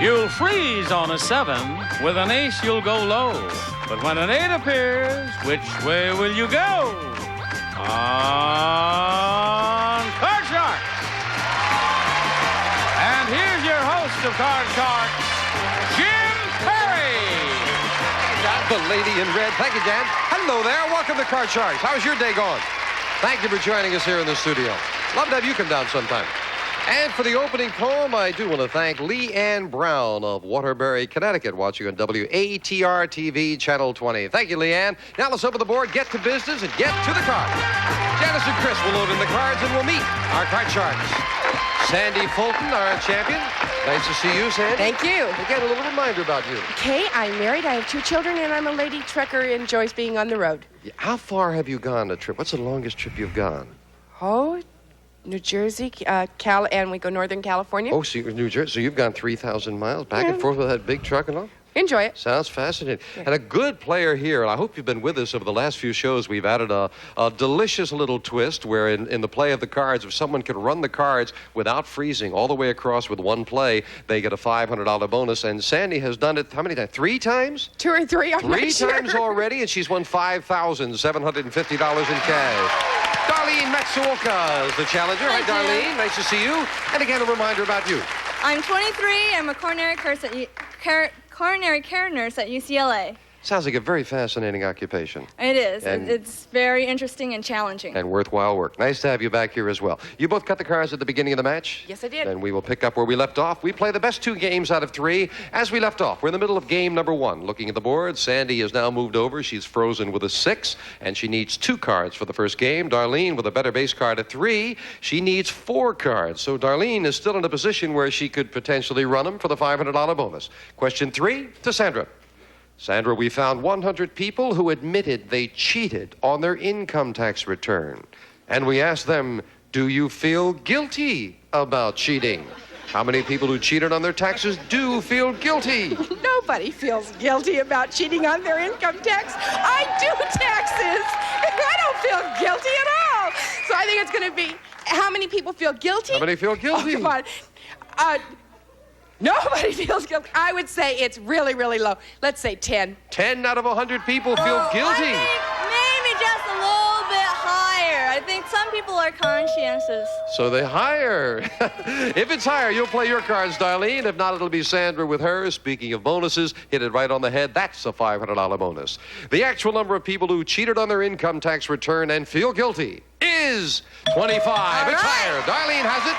You'll freeze on a 7. With an ace, you'll go low. But when an 8 appears, which way will you go? On Card Sharks. And here's your host of Card Sharks, Jim Perry. The lady in red. Thank you, Dan. Hello there. Welcome to Card Sharks. How's your day going? Thank you for joining us here in the studio. Love to have you come down sometime. And for the opening poem, I do want to thank Leanne Brown of Waterbury, Connecticut, watching on WATR-TV, Channel 20. Thank you, Leanne. Now let's open the board, get to business, and get to the cards. Janice and Chris will load in the cards, and we'll meet our Card Sharks. Sandy Fulton, our champion. Nice to see you, Sandy. Thank you. Again, a little reminder about you. Okay, I'm married. I have 2 children, and I'm a lady trucker and enjoys being on the road. How far have you gone a trip? What's the longest trip you've gone? Oh, New Jersey, and we go Northern California. Oh, so you're New Jersey. So you've gone 3,000 miles back and forth with that big truck and all? Enjoy it. Sounds fascinating. Yeah. And a good player here, and I hope you've been with us over the last few shows. We've added a delicious little twist where in the play of the cards, if someone can run the cards without freezing all the way across with one play, they get a $500 bonus. And Sandy has done it how many times? 3 times? 2 or 3, I'm not sure. 3 times already, and she's won $5,750 in cash. Darlene Matsuoka is the challenger. Hi, Darlene. Nice to see you. And again, a reminder about you. I'm 23. I'm a coronary care nurse at UCLA. Sounds like a very fascinating occupation. It is. It's very interesting and challenging. And worthwhile work. Nice to have you back here as well. You both cut the cards at the beginning of the match? Yes, I did. And we will pick up where we left off. We play the best 2 games out of 3. As we left off, we're in the middle of game number 1. Looking at the board, Sandy has now moved over. She's frozen with a 6, and she needs 2 cards for the first game. Darlene, with a better base card at 3, she needs 4 cards. So Darlene is still in a position where she could potentially run them for the $500 bonus. Question 3 to Sandra. Sandra, we found 100 people who admitted they cheated on their income tax return. And we asked them, do you feel guilty about cheating? How many people who cheated on their taxes do feel guilty? Nobody feels guilty about cheating on their income tax. I do taxes, and I don't feel guilty at all. So I think it's going to be, how many people feel guilty? How many feel guilty? Oh, come on. Nobody feels guilty. I would say it's really, really low. Let's say 10. 10 out of 100 people feel guilty. I think maybe just a little bit higher. I think some people are conscientious. So they higher. If it's higher, you'll play your cards, Darlene. If not, it'll be Sandra with hers. Speaking of bonuses, hit it right on the head. That's a $500 bonus. The actual number of people who cheated on their income tax return and feel guilty is 25. It's higher. Darlene has it.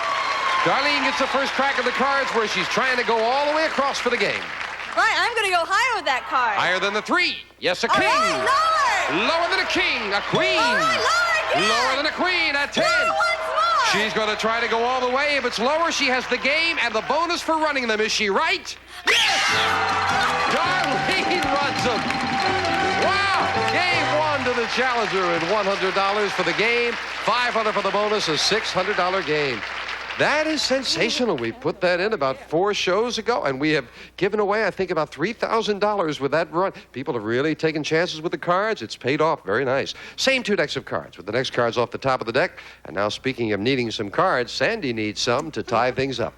Darlene gets the first crack of the cards where she's trying to go all the way across for the game. Right, I'm going to go higher with that card. Higher than the 3. Yes, a king. Right, lower. Lower than a king. A queen. All right, lower again. Lower than a queen. A 10. Lower once more. She's going to try to go all the way. If it's lower, she has the game and the bonus for running them. Is she right? Yes! Darlene runs them. Wow! Game 1 to the challenger and $100 for the game. $500 for the bonus, a $600 game. That is sensational. We put that in about 4 shows ago, and we have given away, I think, about $3,000 with that run. People have really taken chances with the cards. It's paid off. Very nice. Same 2 decks of cards, with the next cards off the top of the deck. And now, speaking of needing some cards, Sandy needs some to tie things up.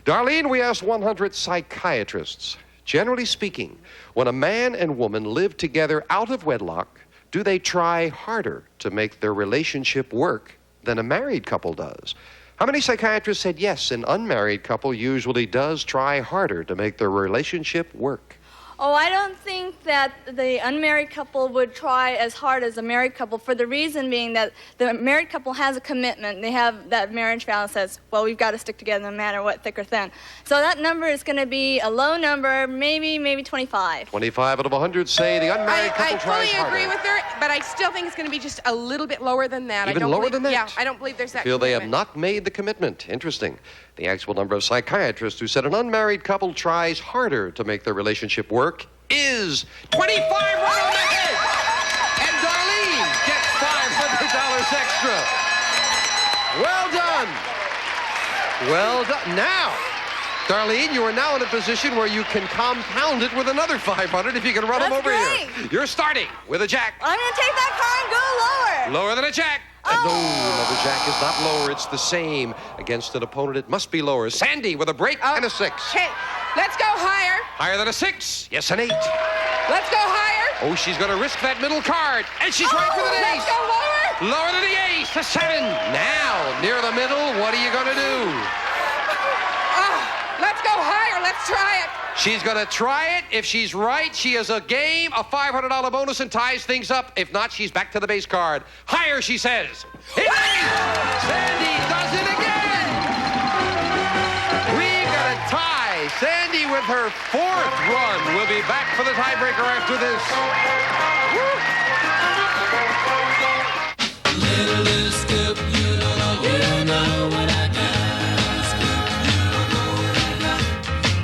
Darlene, we asked 100 psychiatrists. Generally speaking, when a man and woman live together out of wedlock, do they try harder to make their relationship work than a married couple does? How many psychiatrists said yes, an unmarried couple usually does try harder to make their relationship work? Oh, I don't think that the unmarried couple would try as hard as a married couple, for the reason being that the married couple has a commitment. They have that marriage vow that says, well, we've got to stick together no matter what, thick or thin. So that number is going to be a low number, maybe 25. 25 out of 100 say the unmarried couple tries harder. I fully agree with her, but I still think it's going to be just a little bit lower than that. Even lower than that? Yeah, I don't believe there's that Feel commitment. they have not made the commitment. Interesting. The actual number of psychiatrists who said an unmarried couple tries harder to make their relationship work is 25 right on the head. And Darlene gets $500 extra. Well done. Well done. Now, Darlene, you are now in a position where you can compound it with another 500 if you can run them over great. here. You're starting with a jack. I'm going to take that card and go lower. Lower than a jack. And no, the jack is not lower. It's the same. Against an opponent, it must be lower. Sandy with a break and a 6. Okay. Let's go higher. Higher than a 6. Yes, an 8. Let's go higher. Oh, she's going to risk that middle card. And she's right with an ace. Let's go lower. Lower than the ace, a 7. Now, near the middle, what are you going to do? Let's go higher. Let's try it. She's going to try it. If she's right, she has a game, a $500 bonus, and ties things up. If not, she's back to the base card. Higher, she says. It is! Sandy does it again! We've got a tie. Sandy with her 4th run will be back for the tiebreaker after this. Little scoop, you don't know what I got. Scoop, you don't know what I got.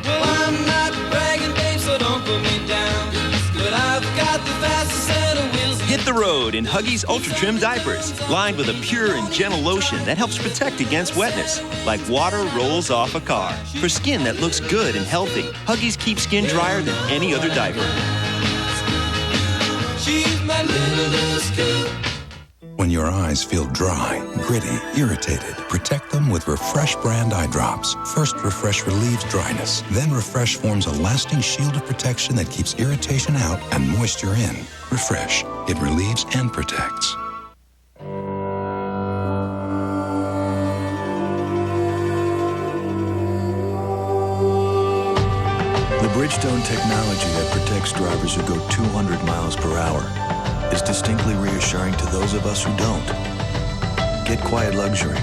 Well, I'm not bragging, babe, so don't put me down. But I've got the fastest set of wheels. Hit the road in Huggies Ultra Trim diapers, lined with a pure and gentle lotion that helps protect against wetness, like water rolls off a car. For skin that looks good and healthy, Huggies keep skin drier than any other diaper. She's my little scoop. When your eyes feel dry, gritty, irritated, protect them with Refresh brand eye drops. First, Refresh relieves dryness. Then Refresh forms a lasting shield of protection that keeps irritation out and moisture in. Refresh. It relieves and protects. The Bridgestone technology that protects drivers who go 200 miles per hour is distinctly reassuring to those of us who don't. Get quiet luxury,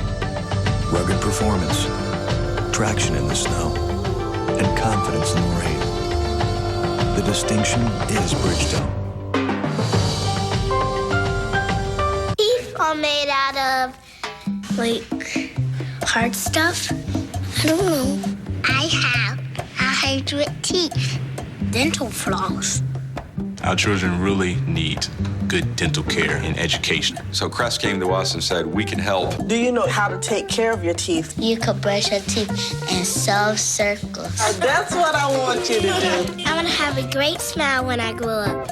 rugged performance, traction in the snow, and confidence in the rain. The distinction is Bridgestone. Teeth are made out of, like, hard stuff? I don't know. I have 100 teeth. Dental floss. Our children really need good dental care and education. So Crest came to us and said, we can help. Do you know how to take care of your teeth? You could brush your teeth and solve circles. That's what I want you to do. I want to have a great smile when I grow up.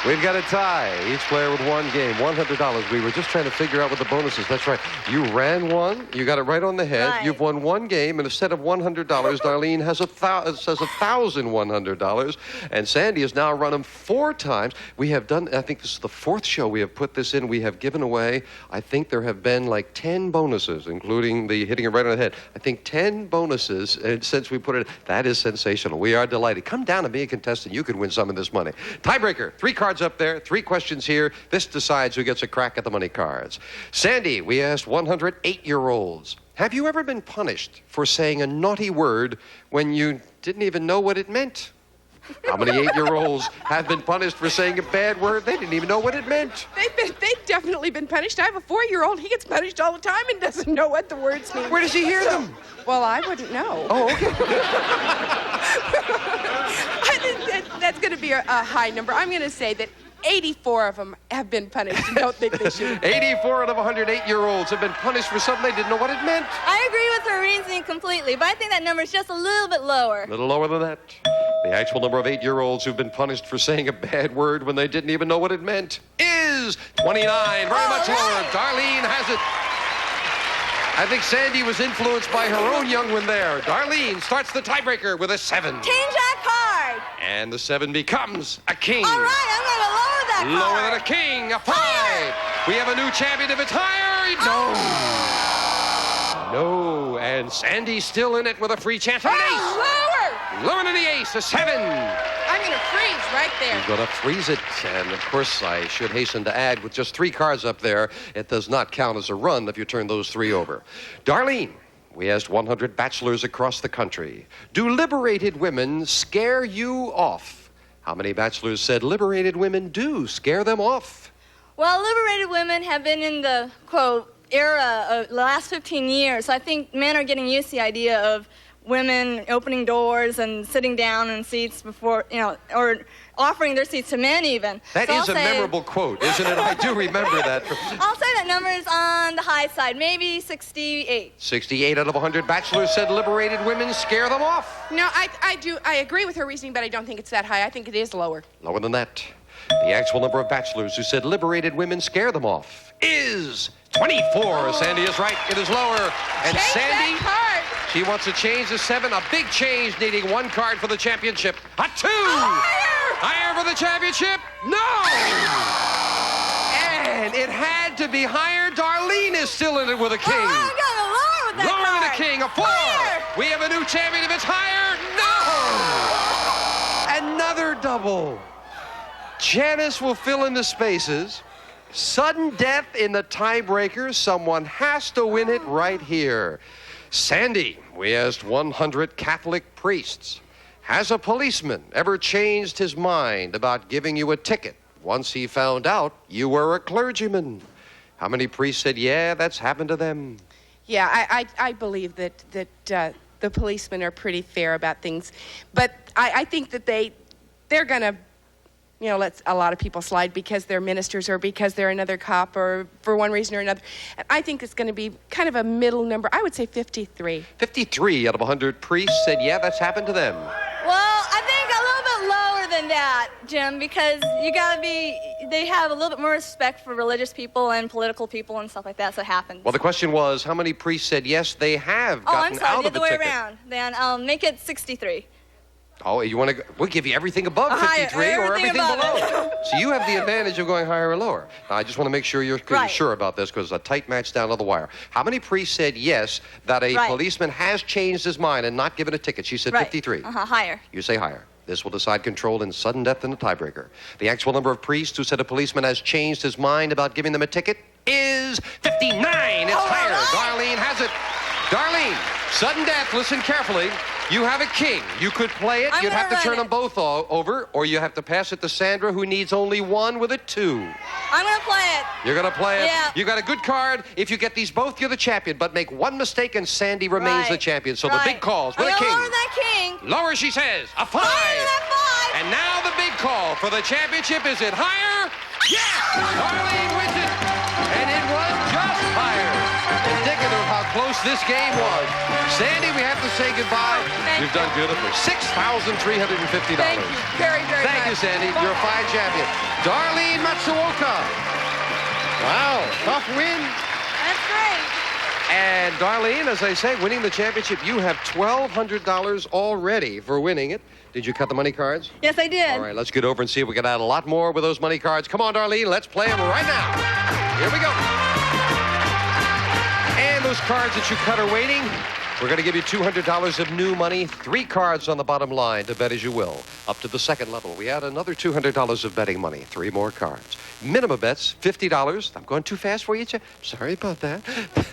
We've got a tie. Each player with one game, $100. We were just trying to figure out what the bonus is. That's right. You ran one. You got it right on the head. Right. You've won one game, and instead of $100, Darlene has says $1,100, and Sandy has now run them 4 times. We have done. I think this is the 4th show we have put this in. We have given away. I think there have been like 10 bonuses, including the hitting it right on the head. I think 10 bonuses since we put it. That is sensational. We are delighted. Come down and be a contestant. You could win some of this money. Tiebreaker. 3 cards up there, 3 questions here. This decides who gets a crack at the money cards. Sandy, we asked 108-year-olds, have you ever been punished for saying a naughty word when you didn't even know what it meant? How many 8-year-olds have been punished for saying a bad word? They didn't even know what it meant. They've definitely been punished. I have a 4-year-old. He gets punished all the time and doesn't know what the words mean. Where does he hear them? Well, I wouldn't know. Oh, okay. I think that's going to be a high number. I'm going to say that 84 of them have been punished and don't think they should. 84 out of 108-year-olds have been punished for something they didn't know what it meant. I agree with her reasoning completely, but I think that number is just a little bit lower. A little lower than that. The actual number of 8-year-olds who've been punished for saying a bad word when they didn't even know what it meant is 29. Very much lower. Darlene has it. I think Sandy was influenced by her own young one there. Darlene starts the tiebreaker with a 7. Change that card. And the 7 becomes a king. All right, I'm going to lower that card. Lower than a king, a 5. We have a new champion if it's higher. No. No. And Sandy's still in it with a free chance of an ace. Lower. Lower than the ace, a 7. I'm going to freeze right there. He's going to freeze it. And, of course, I should hasten to add, with just 3 cards up there, it does not count as a run if you turn those 3 over. Darlene, we asked 100 bachelors across the country, do liberated women scare you off? How many bachelors said liberated women do scare them off? Well, liberated women have been in the, quote, era of the last 15 years. So I think men are getting used to the idea of women opening doors and sitting down in seats before, or offering their seats to men even. That is a memorable quote, isn't it? I do remember that. I'll say that number is on the high side, maybe 68. 68 out of 100 bachelors said liberated women scare them off. No, I agree with her reasoning, but I don't think it's that high. I think it is lower. Lower than that. The actual number of bachelors who said liberated women scare them off is 24. Sandy is right. It is lower. And Change Sandy, that she wants to change to 7. A big change, needing 1 card for the championship. A 2. Higher for the championship? No! And it had to be higher. Darlene is still in it with a king. Oh, I'm gonna lower with that Lower than a card. king. A 4. Higher. We have a new champion. If it's higher, no! Another double. Janice will fill in the spaces. Sudden death in the tiebreaker. Someone has to win it right here. Sandy, we asked 100 Catholic priests. Has a policeman ever changed his mind about giving you a ticket once he found out you were a clergyman? How many priests said, yeah, that's happened to them? Yeah, I believe that the policemen are pretty fair about things. But I think that they're going to, let a lot of people slide because they're ministers or because they're another cop or for one reason or another. And I think it's going to be kind of a middle number. I would say 53. 53 out of 100 priests said, yeah, that's happened to them. Well, I think a little bit lower than that, Jim, because they have a little bit more respect for religious people and political people and stuff like that, so it happens. Well, the question was, how many priests said, yes, they have I'm gotten sorry, out the of other a way ticket? around. Then make it 63. Oh, you want to? We'll give you everything above Higher, 53 or everything above below. it. So you have the advantage of going higher or lower. Now, I just want to make sure you're Right. sure about this because a tight match down to the wire. How many priests said yes that a Right. policeman has changed his mind and not given a ticket? She said Right. 53. Higher. You say higher. This will decide control in sudden death in the tiebreaker. The actual number of priests who said a policeman has changed his mind about giving them a ticket is 59. It's higher. Darlene has it. Darlene, sudden death, listen carefully. You have a king. You could play it. I'm You'd have to gonna turn run them both over, or you have to pass it to Sandra, who needs only 1 with a 2. I'm going to play it. You're going to play it? Yeah. You got a good card. If you get these both, you're the champion. But make 1 mistake and Sandy remains the champion. So the big calls with a king. Lower that king. Lower, she says. A 5. Higher than that 5. And now the big call for the championship. Is it higher? Yes! Darlene wins it. And it was just higher. Indicative of how close this game was. Sandy, we have to say goodbye. You've done beautifully. $6,350. Thank you very, very much. Thank you, Sandy. You're a fine champion. Darlene Matsuoka. Wow, tough win. That's great. And Darlene, as I say, winning the championship, you have $1,200 already for winning it. Did you cut the money cards? Yes, I did. All right, let's get over and see if we can add a lot more with those money cards. Come on, Darlene, let's play them right now. Here we go. And those cards that you cut are waiting. We're going to give you $200 of new money, 3 cards on the bottom line to bet as you will. Up to the second level, we add another $200 of betting money, 3 more cards. Minimum bets, $50. I'm going too fast for you, Jeff. Sorry about that.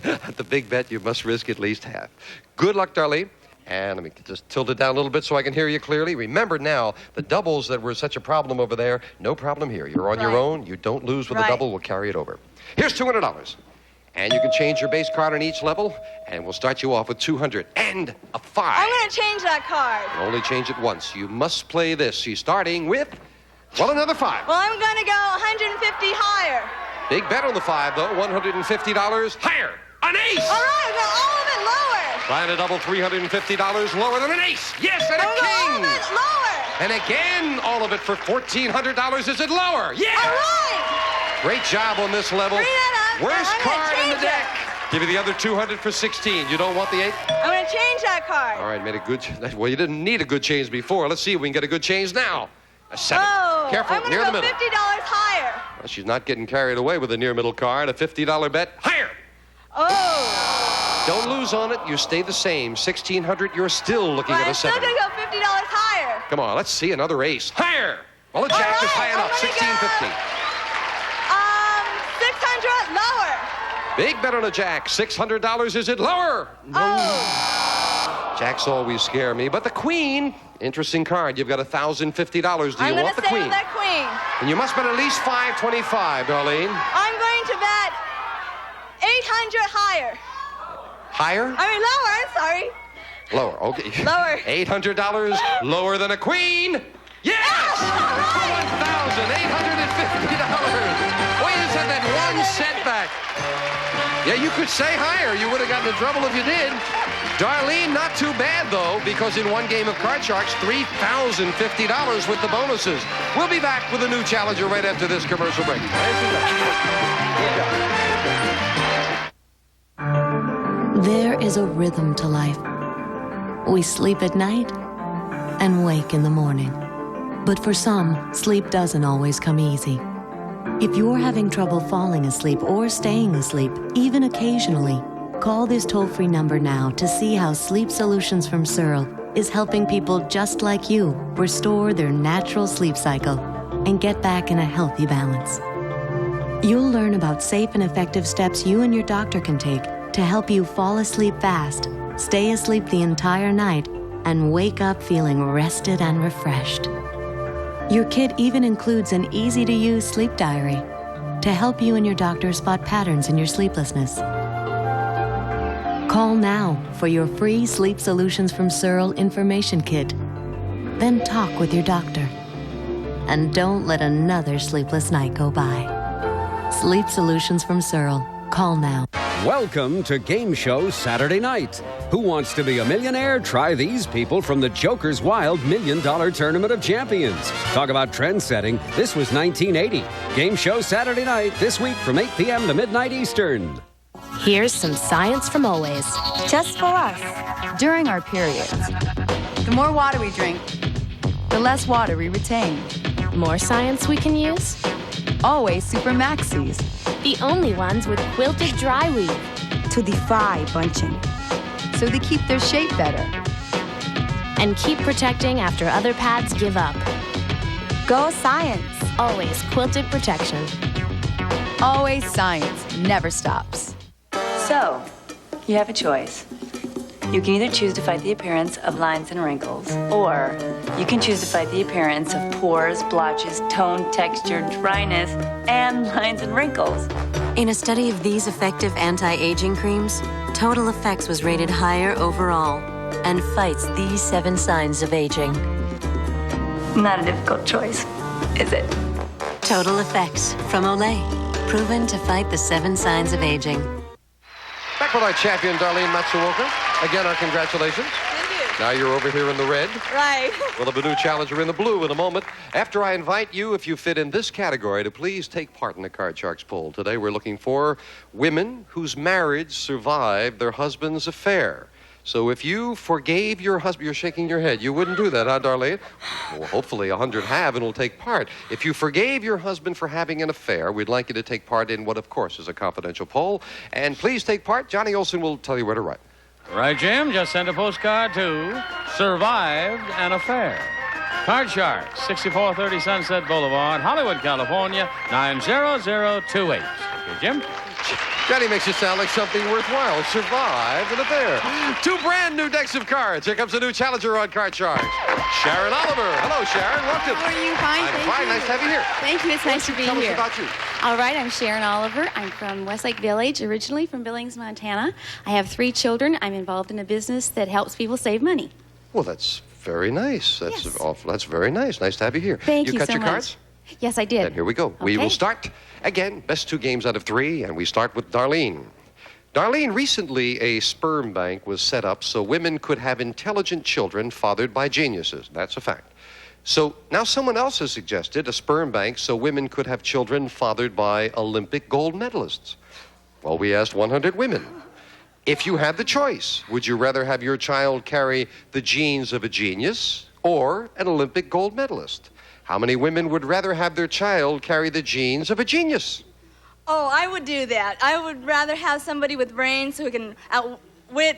At the big bet, you must risk at least half. Good luck, Darlene. And let me just tilt it down a little bit so I can hear you clearly. Remember now, the doubles that were such a problem over there, no problem here. You're on your own. You don't lose with a double. We'll carry it over. Here's $200. And you can change your base card on each level, and we'll start you off with 200 and a 5. I'm going to change that card. You only change it once. You must play this. She's starting with, well, another 5. Well, I'm going to go 150 higher. Big bet on the 5, though. $150 higher. An ace! All right, now all of it lower. Trying to double $350 lower than an ace. Yes, and a king! All of it lower. And again, all of it for $1,400. Is it lower? Yeah! All right. Great job on this level. Bring that up. Worst I'm gonna card in the change deck. it. Give you the other 200 for 16. You don't want the 8? I'm going to change that card. All right, made a good... Well, you didn't need a good change before. Let's see if we can get a good change now. A 7. Oh, Careful, I'm going near to the go middle. $50 higher. Well, she's not getting carried away with a near-middle card. A $50 bet. Higher! Oh. Don't lose on it. You stay the same. 1,600, you're still looking Well, at a I'm still 7. going to go $50 higher. Come on, let's see another ace. Higher! Well, the All jack is right, high enough. I'm gonna 1,650. 600 lower. Big bet on a jack. $600. Is it lower? No. Oh. Jacks always scare me. But the queen, interesting card. You've got $1,050. Do you I'm want the stay queen? with that queen. And you must bet at least $525, Darlene. I'm going to bet 800 higher. Higher? I mean lower, I'm sorry. Lower. Okay. Lower. $800 lower than a queen. Yes! $1,850. Boy, you just had that one setback. Yeah, you could say higher. You would have gotten in trouble if you did. Darlene, not too bad, though, because in one game of Card Sharks, $3,050 with the bonuses. We'll be back with a new challenger right after this commercial break. Good job. is a rhythm to life. We sleep at night and wake in the morning. But for some, sleep doesn't always come easy. If you're having trouble falling asleep or staying asleep, even occasionally, call this toll-free number now to see how Sleep Solutions from Searle is helping people just like you restore their natural sleep cycle and get back in a healthy balance. You'll learn about safe and effective steps you and your doctor can take to help you fall asleep fast, stay asleep the entire night, and wake up feeling rested and refreshed. Your kit even includes an easy-to-use sleep diary to help you and your doctor spot patterns in your sleeplessness. Call now for your free Sleep Solutions from Searle information kit. Then talk with your doctor. And don't let another sleepless night go by. Sleep Solutions from Searle. Call now. Welcome to Game Show Saturday Night. Who wants to be a millionaire? Try these people from the Joker's Wild $1 Million Tournament of Champions. Talk about trend setting. This was 1980. Game Show Saturday Night, this week from 8 p.m. to midnight Eastern. Here's some science from Always. Just for us. During our periods. The more water we drink, the less water we retain. More science we can use? Always Super Maxis. The only ones with quilted dry weave. To defy bunching. So they keep their shape better. And keep protecting after other pads give up. Go science. Always quilted protection. Always science never stops. So, you have a choice. You can either choose to fight the appearance of lines and wrinkles, or you can choose to fight the appearance of pores, blotches, tone, texture, dryness, and lines and wrinkles. In a study of these effective anti-aging creams, Total Effects was rated higher overall and fights these 7 signs of aging. Not a difficult choice, is it? Total Effects from Olay, proven to fight the 7 signs of aging. Back with our champion, Darlene Matsuoka. Again, our congratulations. Thank you. Now you're over here in the red. Right. We'll have a new challenger in the blue in a moment. After I invite you, if you fit in this category, to please take part in the Card Sharks poll. Today we're looking for women whose marriage survived their husband's affair. So if you forgave your husband, you're shaking your head. You wouldn't do that, huh, Darlene? Well, hopefully 100 have and will take part. If you forgave your husband for having an affair, we'd like you to take part in what, of course, is a confidential poll. And please take part. Johnny Olson will tell you where to write. Right, Jim? Just send a postcard to Survived an Affair. Card Sharks, 6430 Sunset Boulevard, Hollywood, California, 90028. Okay, Jim? Johnny makes it sound like something worthwhile. Survived an affair. 2 brand new decks of cards. Here comes a new challenger on Card Sharks. Sharon Oliver. Hello, Sharon. Welcome. How are you? Fine, I'm fine. Nice to have you here. Thank you. It's nice to be here. Tell us about you. All right, I'm Sharon Oliver. I'm from Westlake Village, originally from Billings, Montana. I have 3 children. I'm involved in a business that helps people save money. Well, that's very nice. That's awful. That's very nice. Nice to have you here. Thank you cut so your much. Cards? Yes, I did. Then here we go. We will start. Again, best 2 games out of 3, and we start with Darlene. Darlene, recently a sperm bank was set up so women could have intelligent children fathered by geniuses. That's a fact. So now someone else has suggested a sperm bank so women could have children fathered by Olympic gold medalists. Well, we asked 100 women. If you had the choice, would you rather have your child carry the genes of a genius or an Olympic gold medalist? How many women would rather have their child carry the genes of a genius? Oh, I would do that. I would rather have somebody with brains who can outwit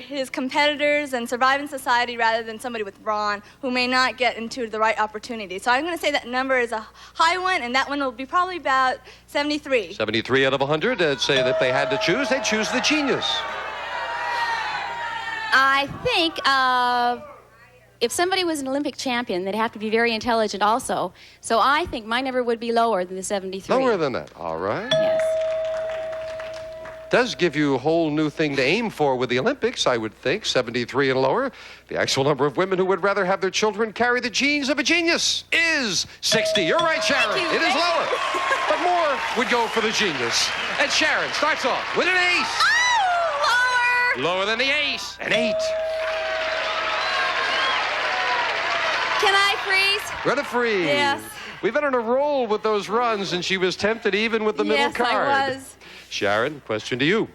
his competitors and survive in society rather than somebody with brawn who may not get into the right opportunity. So I'm going to say that number is a high one, and that one will be probably about 73. 73 out of 100. They'd say that if they had to choose, they'd choose the genius. I think if somebody was an Olympic champion, they'd have to be very intelligent also. So I think my number would be lower than the 73. Lower than that. All right. Yes. Does give you a whole new thing to aim for with the Olympics, I would think. 73 and lower. The actual number of women who would rather have their children carry the genes of a genius is 60. You're right, Sharon. It is lower. But more would go for the genius. And Sharon starts off with an ace. Oh, lower. Lower than the ace. An 8. Can I freeze? Run a freeze. Yes. We've been on a roll with those runs, and she was tempted even with the middle card. Yes, I was. Sharon, question to you.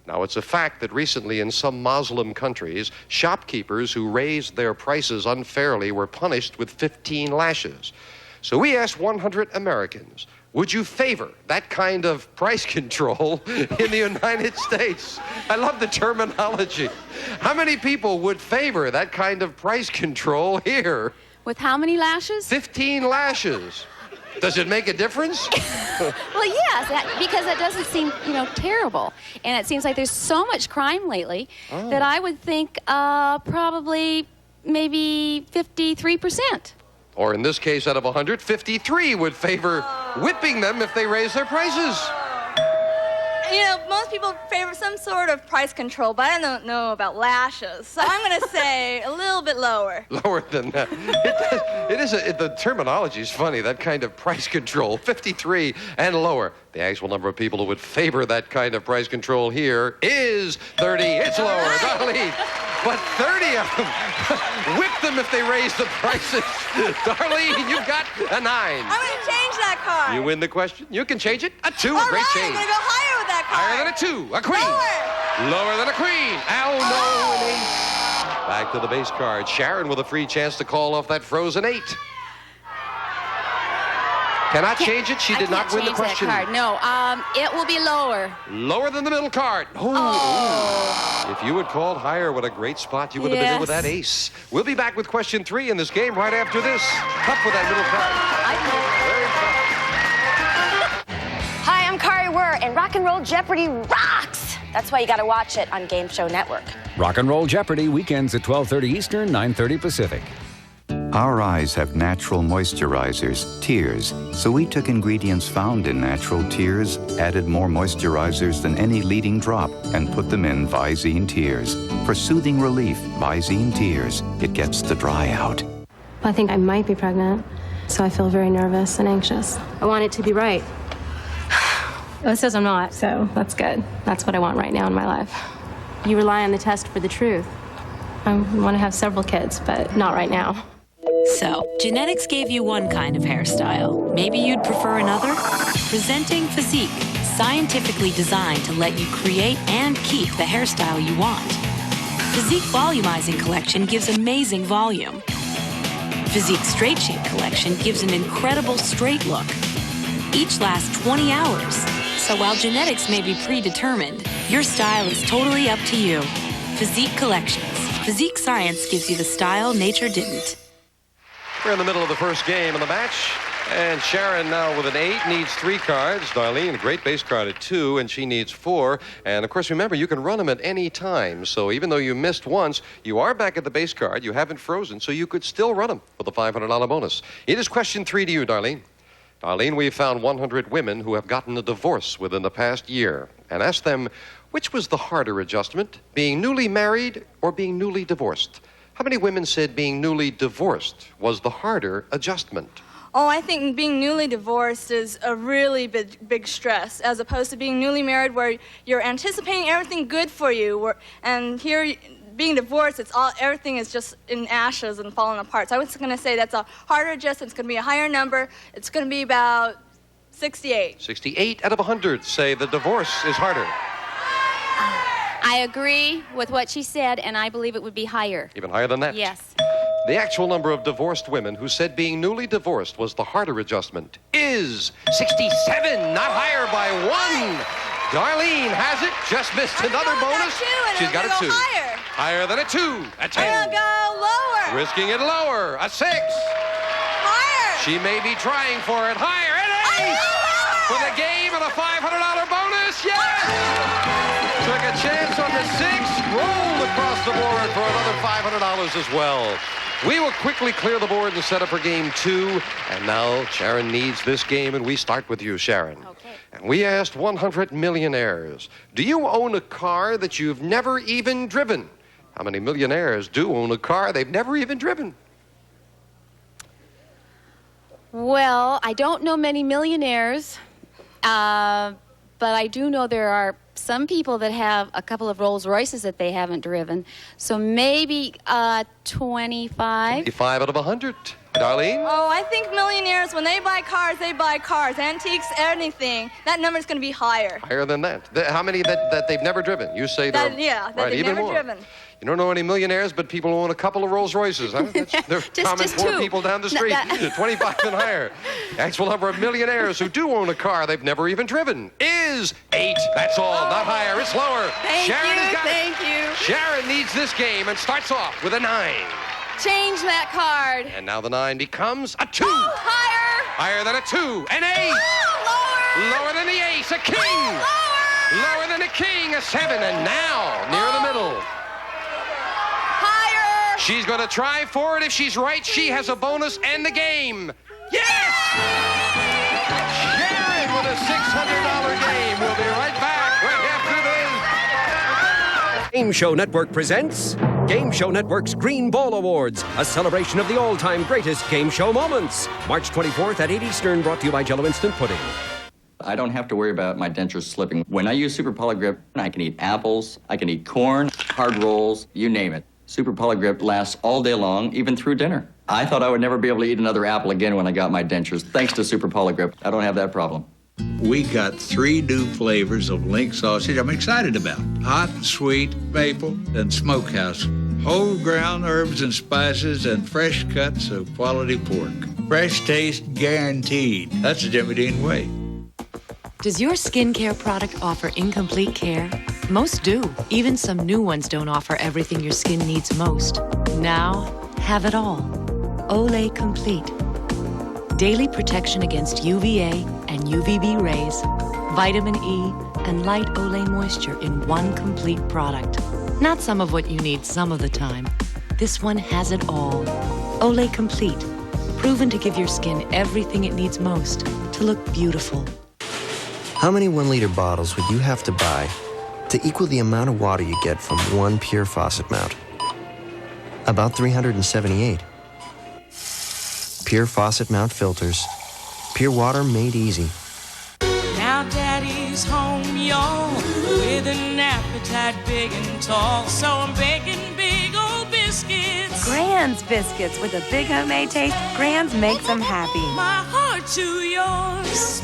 Now, it's a fact that recently in some Muslim countries, shopkeepers who raised their prices unfairly were punished with 15 lashes. So we asked 100 Americans, would you favor that kind of price control in the United States? I love the terminology. How many people would favor that kind of price control here? With how many lashes? 15 lashes. Does it make a difference? Well, yes, because that doesn't seem, terrible. And it seems like there's so much crime lately that I would think probably maybe 53%. Or in this case, out of 153 would favor whipping them if they raise their prices. Most people favor some sort of price control, but I don't know about lashes. So I'm going to say a little bit lower. Lower than that. The terminology is funny, that kind of price control, 53 and lower. The actual number of people who would favor that kind of price control here is 30. It's lower, Darlene. But 30 of them, whip them if they raise the prices. Darlene, you got a 9. I'm going to change that card. You win the question. You can change it. A 2, All a great right, change. I'm going to go higher with that card. Higher than a 2, a queen. Lower than a queen. Oh, no, an ace. Back to the base card. Sharon with a free chance to call off that frozen 8. Cannot change it. She did not win the question. That card. No, it will be lower. Lower than the middle card. Oh. If you had called higher, what a great spot you would have been in with that ace. We'll be back with question 3 in this game right after this. Tough with that middle card. Very tough. Hi, I'm Kari Wurr, and Rock and Roll Jeopardy rocks! That's why you gotta watch it on Game Show Network. Rock and Roll Jeopardy, weekends at 12:30 Eastern, 9:30 Pacific. Our eyes have natural moisturizers, tears, so we took ingredients found in natural tears, added more moisturizers than any leading drop, and put them in Visine Tears. For soothing relief, Visine Tears. It gets the dry out. I think I might be pregnant, so I feel very nervous and anxious. I want it to be right. It says I'm not, so that's good. That's what I want right now in my life. You rely on the test for the truth. I want to have several kids, but not right now. So, genetics gave you one kind of hairstyle. Maybe you'd prefer another? Presenting Physique, scientifically designed to let you create and keep the hairstyle you want. Physique Volumizing Collection gives amazing volume. Physique Straight Shape Collection gives an incredible straight look. Each lasts 20 hours. So while genetics may be predetermined, your style is totally up to you. Physique Collections. Physique science gives you the style nature didn't. We're in the middle of the first game of the match. And Sharon now with an 8 needs 3 cards. Darlene, a great base card at 2, and she needs 4. And, of course, remember, you can run them at any time. So even though you missed once, you are back at the base card. You haven't frozen, so you could still run them with a $500 bonus. It is question 3 to you, Darlene. Darlene, we've found 100 women who have gotten a divorce within the past year and asked them, which was the harder adjustment, being newly married or being newly divorced? How many women said being newly divorced was the harder adjustment? Oh, I think being newly divorced is a really big stress, as opposed to being newly married, where you're anticipating everything good for you, and here, being divorced, everything is just in ashes and falling apart. So I was going to say that's a harder adjustment. It's going to be a higher number. It's going to be about 68. 68 out of 100 say the divorce is harder. I agree with what she said, and I believe it would be higher. Even higher than that? Yes. The actual number of divorced women who said being newly divorced was the harder adjustment is 67, not higher by 1. Darlene has it, just missed another bonus. She's got a 2. Higher than a 2, a 10. I'm gonna go lower. Risking it lower, a 6. Higher. She may be trying for it higher, an 8. For the game and a $500 bonus, yes! Took a chance on the 6, rolled across the board for another $500 as well. We will quickly clear the board and set up for game 2. And now Sharon needs this game, and we start with you, Sharon. Okay. And we asked 100 millionaires, do you own a car that you've never even driven? How many millionaires do own a car they've never even driven? Well, I don't know many millionaires, but I do know there are some people that have a couple of Rolls Royces that they haven't driven. So maybe 25. 25 out of 100. Darlene? Oh, I think millionaires, when they buy cars, they buy cars. Antiques, anything. That number's going to be higher. Higher than that. How many that they've never driven? You say they're... That right, they've even never more. driven. You don't know any millionaires, but people who own a couple of Rolls Royces, huh? They're common poor two. people down the street. 25 and higher. The actual number of millionaires who do own a car they've never even driven is 8. That's all, not higher. It's lower. Thank Sharon you. Sharon needs this game and starts off with a 9. Change that card. And now the 9 becomes a 2. Oh, higher. Higher than a 2. An 8. Lower. Lower than the ace. A king. Lower than a king. A 7. And now, near the middle. Higher. She's going to try for it. If she's right, she has a bonus and the game. Yes! Sharon with a $600 game. We'll be right back right after this. Game Show Network presents Game Show Network's Green Ball Awards, a celebration of the all-time greatest game show moments. March 24th at 8 Eastern, brought to you by Jell-O Instant Pudding. I don't have to worry about my dentures slipping. When I use Super Polygrip, I can eat apples, I can eat corn, hard rolls, you name it. Super Polygrip lasts all day long, even through dinner. I thought I would never be able to eat another apple again when I got my dentures. Thanks to Super Polygrip, I don't have that problem. We got 3 new flavors of link sausage I'm excited about. Hot, sweet, maple, and smokehouse. Whole ground herbs and spices and fresh cuts of quality pork. Fresh taste guaranteed. That's the Jimmy Dean way. Does your skincare product offer incomplete care? Most do. Even some new ones don't offer everything your skin needs most. Now, have it all. Olay Complete. Daily protection against UVA and UVB rays, vitamin E, and light Olay moisture in one complete product. Not some of what you need some of the time. This one has it all. Olay Complete. Proven to give your skin everything it needs most to look beautiful. How many 1-liter bottles would you have to buy to equal the amount of water you get from one pure faucet mount? About 378. Pure faucet mount filters. Pure water made easy. Now Daddy's home, y'all, with an appetite big and tall. So I'm baking big old biscuits. Grand's biscuits with a big homemade taste. Grand's makes them happy. My heart to yours.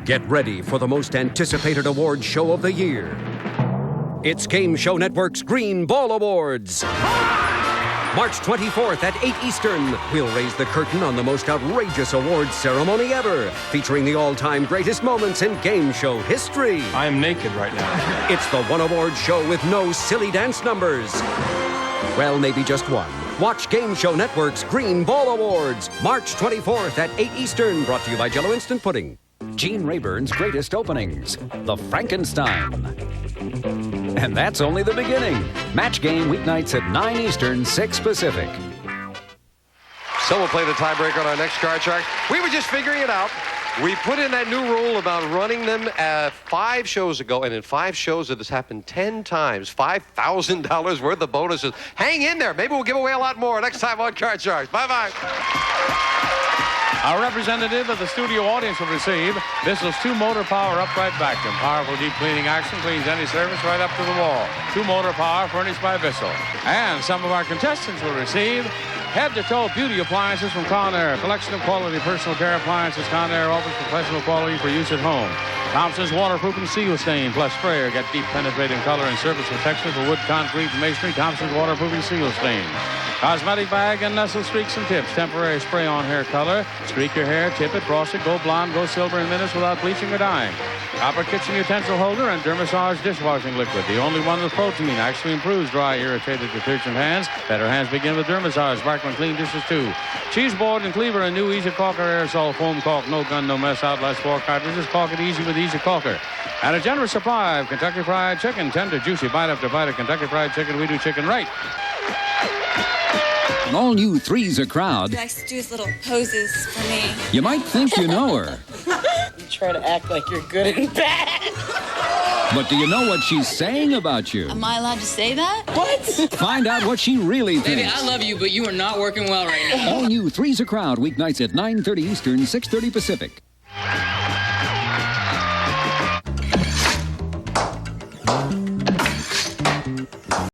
Get ready for the most anticipated award show of the year. It's Game Show Network's Green Ball Awards. March 24th at 8 Eastern, we'll raise the curtain on the most outrageous awards ceremony ever, featuring the all-time greatest moments in game show history. I am naked right now. It's the one award show with no silly dance numbers. Well, maybe just one. Watch Game Show Network's Green Ball Awards, March 24th at 8 Eastern, brought to you by Jell-O Instant Pudding. Gene Rayburn's greatest openings, The Frankenstein. And that's only the beginning. Match game weeknights at 9 Eastern, 6 Pacific. So we'll play the tiebreaker on our next card shark. We were just figuring it out. We put in that new rule about running them 5 shows ago, and in 5 shows it has happened 10 times. $5,000 worth of bonuses. Hang in there. Maybe we'll give away a lot more next time on Card Sharks. Bye-bye. Our representative of the studio audience will receive Bissell's 2-motor power upright vacuum. Powerful deep cleaning action cleans any surface right up to the wall. 2-motor power furnished by Bissell. And some of our contestants will receive head-to-toe beauty appliances from Conair. Collection of quality personal care appliances. Conair offers professional quality for use at home. Thompson's waterproofing seal stain plus sprayer. Get deep penetrating color and surface protection for wood, concrete, and masonry. Thompson's waterproofing seal stain. Cosmetic bag and Nestle streaks and tips. Temporary spray on hair color. Streak your hair, tip it, frost it, go blonde, go silver in minutes without bleaching or dyeing. Copper kitchen utensil holder and Dermassage dishwashing liquid. The only one with protein. Actually improves dry, irritated detergent hands. Better hands begin with Dermassage. Sparkling clean dishes too. Cheese board and cleaver and new Easy Caulker aerosol foam caulk. No gun, no mess. Outlast 4 cartridges. Caulk it easy with Easy Caulker. And a generous supply of Kentucky Fried Chicken. Tender, juicy, bite after bite of Kentucky Fried Chicken. We do chicken right. An all-new Three's a Crowd. She likes to do his little poses for me. You might think you know her. You try to act like you're good and bad. But do you know what she's saying about you? Am I allowed to say that? What? Find out what she really thinks. Baby, I love you, but you are not working well right now. All new Three's a Crowd, weeknights at 9:30 Eastern, 6:30 Pacific.